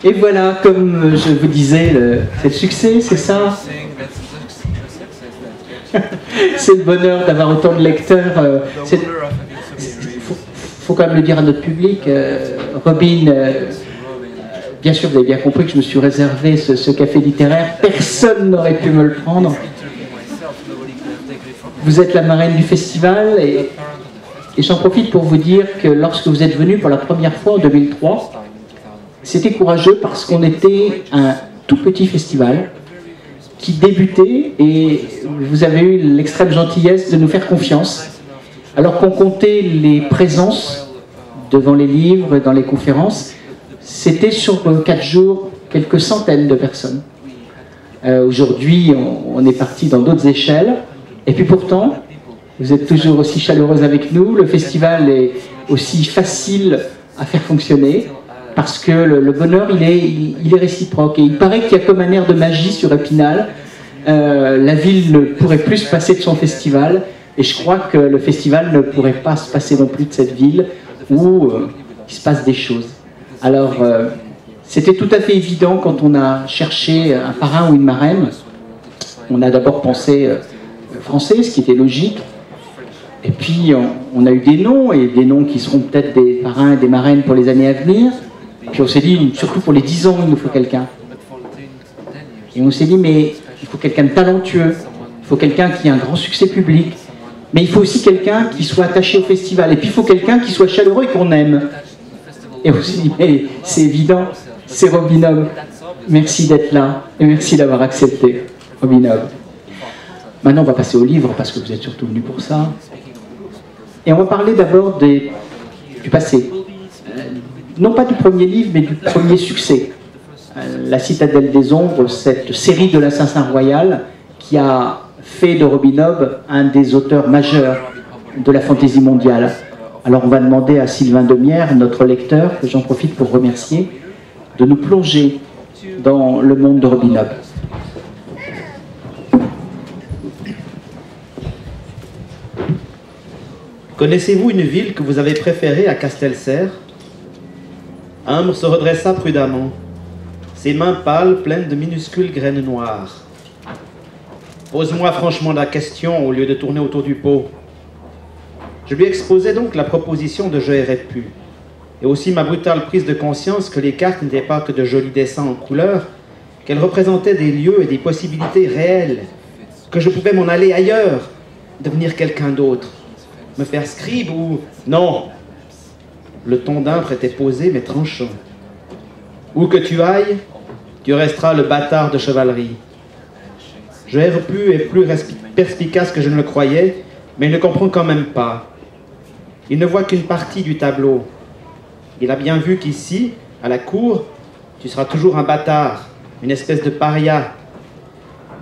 Et voilà, comme je vous disais, c'est le succès, c'est ça. C'est le bonheur d'avoir autant de lecteurs. Faut quand même le dire à notre public. Robin, bien sûr, vous avez bien compris que je me suis réservé ce café littéraire. Personne n'aurait pu me le prendre. Vous êtes la marraine du festival et j'en profite pour vous dire que lorsque vous êtes venu pour la première fois en 2003, c'était courageux parce qu'on était un tout petit festival qui débutait et vous avez eu l'extrême gentillesse de nous faire confiance. Alors qu'on comptait les présences devant les livres et dans les conférences, c'était sur 4 jours quelques centaines de personnes. Aujourd'hui, on est parti dans d'autres échelles. Et puis pourtant, vous êtes toujours aussi chaleureuse avec nous. Le festival est aussi facile à faire fonctionner parce que le bonheur, il est réciproque. Et il paraît qu'il y a comme un air de magie sur Épinal. La ville ne pourrait plus se passer de son festival. Et je crois que le festival ne pourrait pas se passer non plus de cette ville où il se passe des choses. Alors, c'était tout à fait évident quand on a cherché un parrain ou une marraine. On a d'abord pensé français, ce qui était logique. Et puis, on a eu des noms, et des noms qui seront peut-être des parrains et des marraines pour les années à venir. Puis on s'est dit, surtout pour les 10 ans, il nous faut quelqu'un. Et on s'est dit, mais il faut quelqu'un de talentueux, il faut quelqu'un qui a un grand succès public, mais il faut aussi quelqu'un qui soit attaché au festival. Et puis il faut quelqu'un qui soit chaleureux et qu'on aime. Et on s'est dit, mais c'est évident, c'est Robin Hobb. Merci d'être là, et merci d'avoir accepté, Robin Hobb. Maintenant, on va passer au livre, parce que vous êtes surtout venus pour ça. Et on va parler d'abord du passé. Non pas du premier livre, mais du premier succès. La Citadelle des Ombres, cette série de l'Assassin Royal, qui a fait de Robin Hobb un des auteurs majeurs de la fantaisie mondiale. Alors on va demander à Sylvain Demière, notre lecteur, que j'en profite pour remercier, de nous plonger dans le monde de Robin Hobb. Connaissez-vous une ville que vous avez préférée à Castelserre? Humbre se redressa prudemment, ses mains pâles pleines de minuscules graines noires. Pose-moi franchement la question au lieu de tourner autour du pot. Je lui exposai donc la proposition de Je aurais pu, et aussi ma brutale prise de conscience que les cartes n'étaient pas que de jolis dessins en couleurs, qu'elles représentaient des lieux et des possibilités réelles, que je pouvais m'en aller ailleurs, devenir quelqu'un d'autre. Me faire scribe ou... Non. Le ton d'Humbre était posé mais tranchant. Où que tu ailles, tu resteras le bâtard de chevalerie. Je aurais pu être plus perspicace que je ne le croyais, mais il ne comprend quand même pas. Il ne voit qu'une partie du tableau. Il a bien vu qu'ici, à la cour, tu seras toujours un bâtard, une espèce de paria.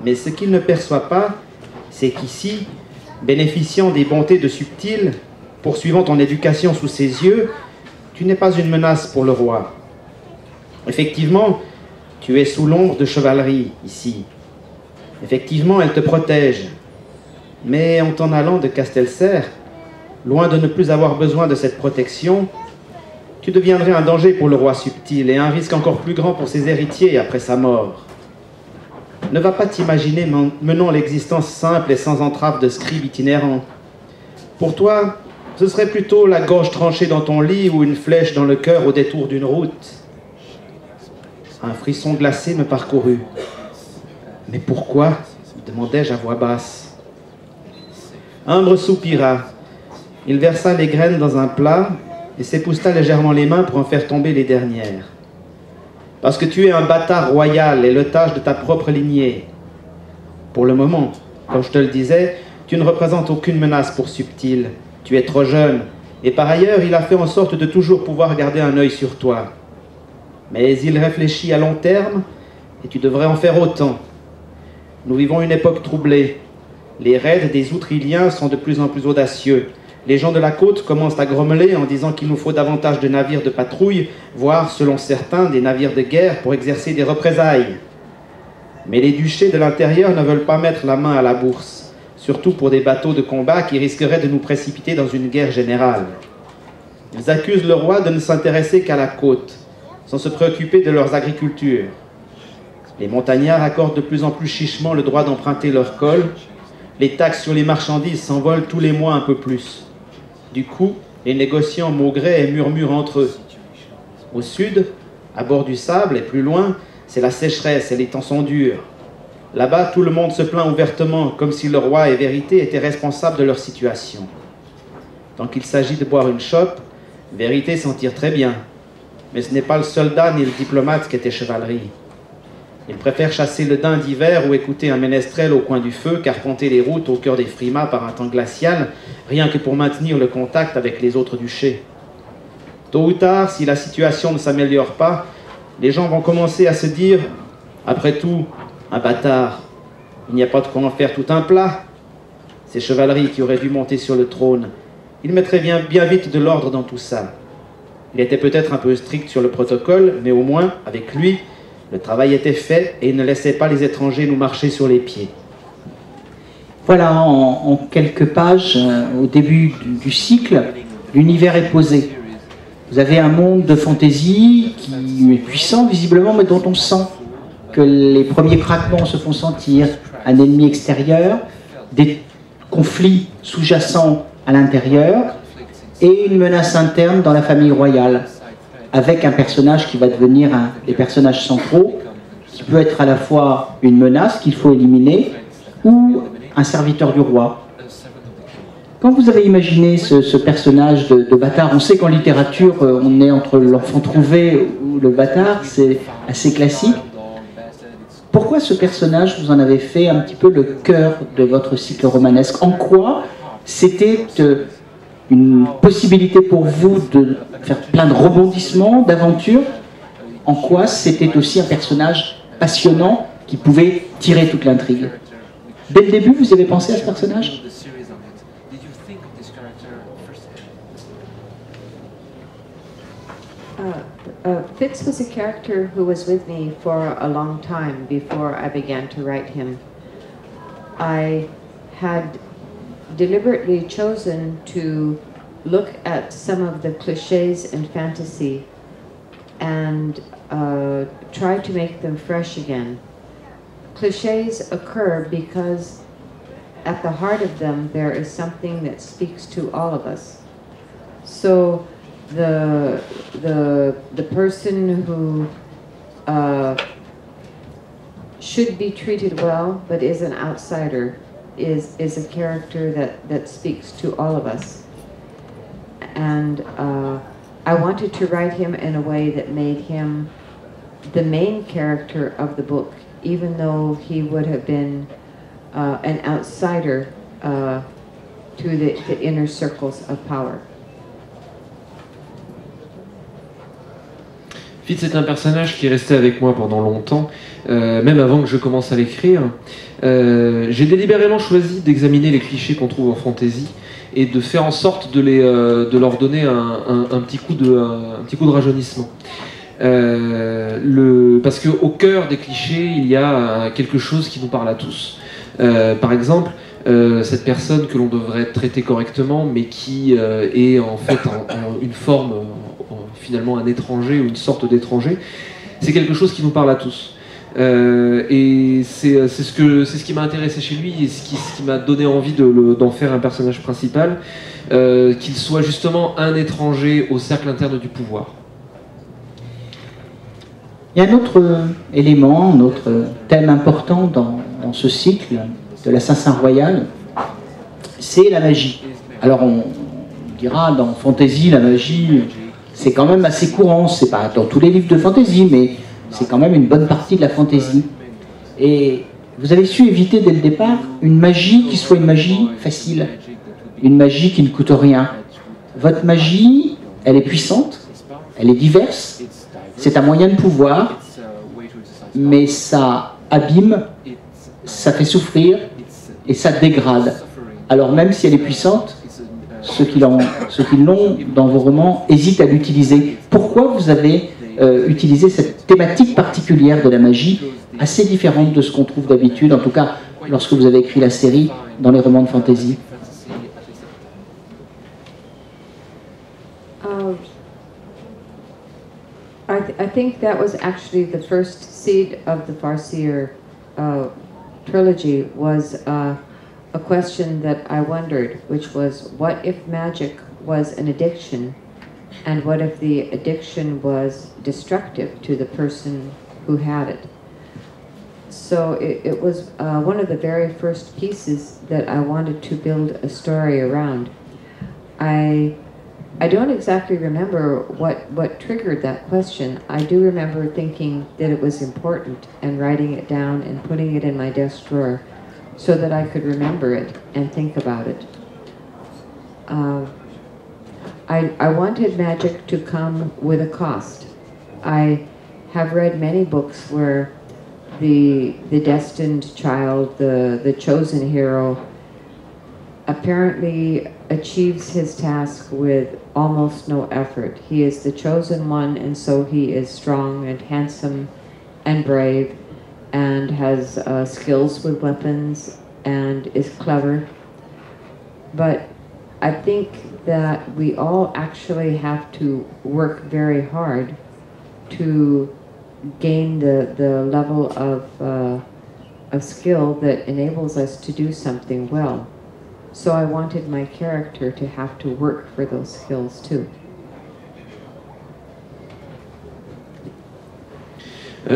Mais ce qu'il ne perçoit pas, c'est qu'ici, bénéficiant des bontés de Subtil, poursuivant ton éducation sous ses yeux, tu n'es pas une menace pour le roi. Effectivement, tu es sous l'ombre de chevalerie, ici. Effectivement, elle te protège. Mais en t'en allant de Castelserre, loin de ne plus avoir besoin de cette protection, tu deviendrais un danger pour le roi Subtil et un risque encore plus grand pour ses héritiers après sa mort. Ne va pas t'imaginer menant l'existence simple et sans entrave de scribe itinérant. Pour toi, ce serait plutôt la gorge tranchée dans ton lit ou une flèche dans le cœur au détour d'une route. Un frisson glacé me parcourut. « Mais pourquoi ?» demandai-je à voix basse. Humbre soupira. Il versa les graines dans un plat et s'épousta légèrement les mains pour en faire tomber les dernières. « Parce que tu es un bâtard royal et l'otage de ta propre lignée. Pour le moment, comme je te le disais, tu ne représentes aucune menace pour Subtil. Tu es trop jeune, et par ailleurs, il a fait en sorte de toujours pouvoir garder un œil sur toi. Mais il réfléchit à long terme, et tu devrais en faire autant. Nous vivons une époque troublée. Les raids des Outriliens sont de plus en plus audacieux. Les gens de la côte commencent à grommeler en disant qu'il nous faut davantage de navires de patrouille, voire, selon certains, des navires de guerre pour exercer des représailles. Mais les duchés de l'intérieur ne veulent pas mettre la main à la bourse, surtout pour des bateaux de combat qui risqueraient de nous précipiter dans une guerre générale. Ils accusent le roi de ne s'intéresser qu'à la côte, sans se préoccuper de leurs agricultures. Les montagnards accordent de plus en plus chichement le droit d'emprunter leur col. Les taxes sur les marchandises s'envolent tous les mois un peu plus. Du coup, les négociants maugraient et murmurent entre eux. Au sud, à bord du sable et plus loin, c'est la sécheresse et les temps sont durs. Là-bas, tout le monde se plaint ouvertement, comme si le roi et Vérité étaient responsables de leur situation. Tant qu'il s'agit de boire une chope, Vérité s'en tire très bien. Mais ce n'est pas le soldat ni le diplomate qui était chevalerie. Il préfère chasser le daim d'hiver ou écouter un ménestrel au coin du feu, qu'arpenter les routes au cœur des frimas par un temps glacial, rien que pour maintenir le contact avec les autres duchés. Tôt ou tard, si la situation ne s'améliore pas, les gens vont commencer à se dire « Après tout, un bâtard, il n'y a pas de quoi en faire tout un plat. » C'est Chevalerie qui aurait dû monter sur le trône. Il mettrait bien vite de l'ordre dans tout ça. Il était peut-être un peu strict sur le protocole, mais au moins, avec lui, le travail était fait et il ne laissait pas les étrangers nous marcher sur les pieds. Voilà, en quelques pages, au début du cycle, l'univers est posé. Vous avez un monde de fantaisie qui est puissant visiblement, mais dont on sent que les premiers craquements se font sentir, un ennemi extérieur, des conflits sous-jacents à l'intérieur et une menace interne dans la famille royale, avec un personnage qui va devenir un des personnages centraux, qui peut être à la fois une menace qu'il faut éliminer ou un serviteur du roi. Quand vous avez imaginé ce personnage de bâtard, on sait qu'en littérature, on est entre l'enfant trouvé ou le bâtard, c'est assez classique. Pourquoi ce personnage, vous en avez fait un petit peu le cœur de votre cycle romanesque? En quoi c'était une possibilité pour vous de faire plein de rebondissements, d'aventures? En quoi c'était aussi un personnage passionnant qui pouvait tirer toute l'intrigue? Dès le début, vous avez pensé à ce personnage? Fitz was a character who was with me for a long time before I began to write him. I had deliberately chosen to look at some of the cliches in fantasy and try to make them fresh again. Cliches occur because at the heart of them there is something that speaks to all of us. So the person who should be treated well but is an outsider is a character that speaks to all of us. And I wanted to write him in a way that made him the main character of the book, even though he would have been an outsider to the inner circles of power. Fitz est un personnage qui est resté avec moi pendant longtemps, même avant que je commence à l'écrire. J'ai délibérément choisi d'examiner les clichés qu'on trouve en fantasy et de faire en sorte de leur donner un petit coup de rajeunissement. Parce qu'au cœur des clichés, il y a quelque chose qui nous parle à tous. Par exemple, cette personne que l'on devrait traiter correctement, mais qui est en fait une forme, finalement un étranger ou une sorte d'étranger, c'est quelque chose qui nous parle à tous. Et c'est ce qui m'a intéressé chez lui et ce qui m'a donné envie d'en faire un personnage principal, qu'il soit justement un étranger au cercle interne du pouvoir. Il y a un autre élément, un autre thème important dans ce cycle de l'assassin royal, c'est la magie. Alors on dira dans fantasy, la magie, c'est quand même assez courant, c'est pas dans tous les livres de fantasy, mais c'est quand même une bonne partie de la fantasy. Et vous avez su éviter dès le départ une magie qui soit une magie facile, une magie qui ne coûte rien. Votre magie, elle est puissante, elle est diverse, c'est un moyen de pouvoir, mais ça abîme, ça fait souffrir et ça dégrade. Alors même si elle est puissante, ceux qui l'ont dans vos romans hésitent à l'utiliser. Pourquoi vous avez utilisé cette thématique particulière de la magie, assez différente de ce qu'on trouve d'habitude, en tout cas lorsque vous avez écrit la série, dans les romans de fantasy? I think that was actually the first seed of the Farseer trilogy, was a question that I wondered, which was, what if magic was an addiction, and what if the addiction was destructive to the person who had it? So it was one of the very first pieces that I wanted to build a story around. I don't exactly remember what triggered that question. I do remember thinking that it was important and writing it down and putting it in my desk drawer so that I could remember it and think about it. I wanted magic to come with a cost. I have read many books where the destined child, the chosen hero, apparently achieves his task with almost no effort. He is the chosen one, and so he is strong and handsome and brave and has skills with weapons and is clever. But I think that we all actually have to work very hard to gain the level of skill that enables us to do something well. So I wanted my character to have to work for those skills too.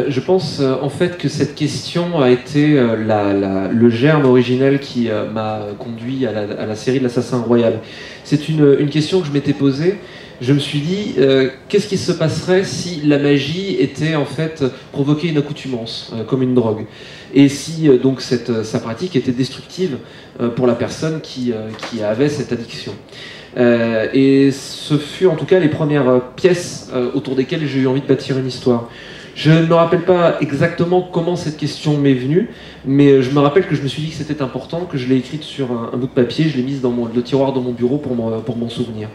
Je pense en fait que cette question a été le germe originel qui m'a conduit à la série de l'Assassin Royal. C'est une question que je m'étais posée. Je me suis dit, qu'est-ce qui se passerait si la magie était en fait provoquer une accoutumance, comme une drogue, et si donc sa pratique était destructive pour la personne qui avait cette addiction. Et ce fut en tout cas les premières pièces autour desquelles j'ai eu envie de bâtir une histoire. Je ne me rappelle pas exactement comment cette question m'est venue, mais je me rappelle que je me suis dit que c'était important, que je l'ai écrite sur un bout de papier, je l'ai mise dans le tiroir de mon bureau pour m'en souvenir.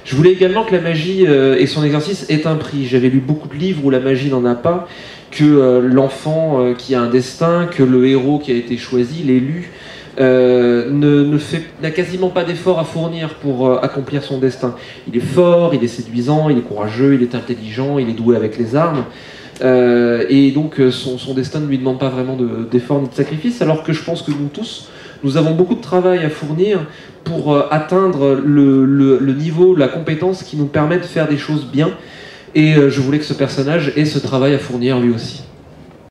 Je voulais également que la magie et son exercice aient un prix. J'avais lu beaucoup de livres où la magie n'en a pas, que l'enfant qui a un destin, que le héros qui a été choisi, l'élu, n'a quasiment pas d'effort à fournir pour accomplir son destin. Il est fort, il est séduisant, il est courageux, il est intelligent, il est doué avec les armes. Et donc son destin ne lui demande pas vraiment d'effort ni de sacrifice, alors que je pense que nous tous, nous avons beaucoup de travail à fournir pour atteindre le niveau, la compétence qui nous permet de faire des choses bien. Et je voulais que ce personnage ait ce travail à fournir lui aussi.